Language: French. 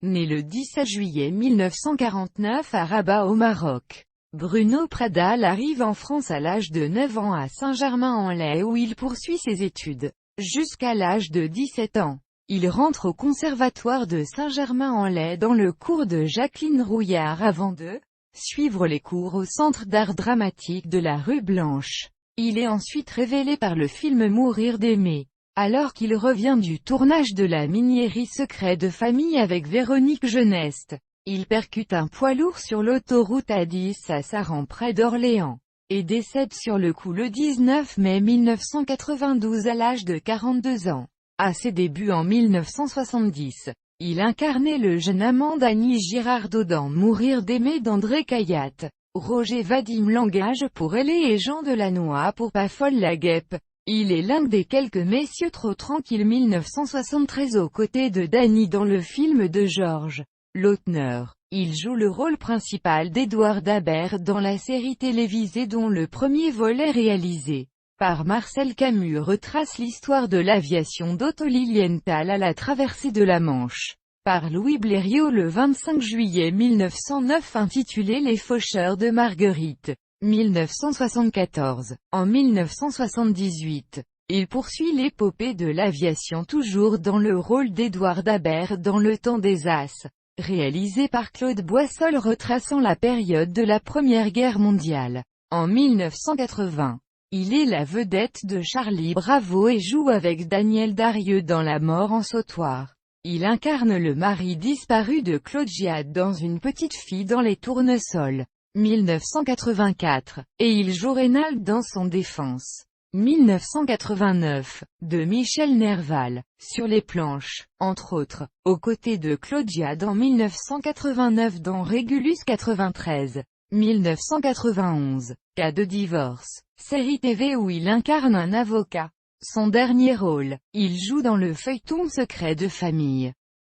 né le 17 juillet 1949 à Rabat au Maroc. Bruno Pradal arrive en France à l'âge de 9 ans à Saint-Germain-en-Laye où il poursuit ses études. Jusqu'à l'âge de 17 ans, il rentre au conservatoire de Saint-Germain-en-Laye dans le cours de Jacqueline Rouillard avant de suivre les cours au Centre d'art dramatique de la rue Blanche. Il est ensuite révélé par le film Mourir d'aimer, alors qu'il revient du tournage de La Miniérie secret de famille avec Véronique Geneste. Il percute un poids lourd sur l'autoroute A10 à Saran près d'Orléans, et décède sur le coup le 19 mai 1992 à l'âge de 42 ans. À ses débuts en 1970, il incarnait le jeune amant d'Annie Girardot dans Mourir d'aimer d'André Cayatte, Roger Vadim Langage pour Hélé et Jean Delannoy pour Pas folle la guêpe. Il est l'un des quelques messieurs trop tranquilles 1973 aux côtés de Dany dans le film de Georges Lautner. Il joue le rôle principal d'Édouard Dabert dans la série télévisée dont le premier volet réalisé par Marcel Camus retrace l'histoire de l'aviation d'Otto Lilienthal à la traversée de la Manche, par Louis Blériot le 25 juillet 1909 intitulé Les Faucheurs de Marguerite, 1974. En 1978, il poursuit l'épopée de l'aviation toujours dans le rôle d'Édouard Dabert dans Le Temps des As, réalisé par Claude Boissol retraçant la période de la Première Guerre mondiale. En 1980, il est la vedette de Charlie Bravo et joue avec Daniel Darieux dans La mort en sautoir. Il incarne le mari disparu de Claude Giade dans Une petite fille dans les tournesols, 1984, et il joue Reynald dans Son défense, 1989, de Michel Nerval, sur les planches, entre autres, aux côtés de Claude Giade en 1989 dans Régulus 93, 1991, Cas de divorce, série TV où il incarne un avocat. Son dernier rôle, il joue dans le feuilleton Secret de famille.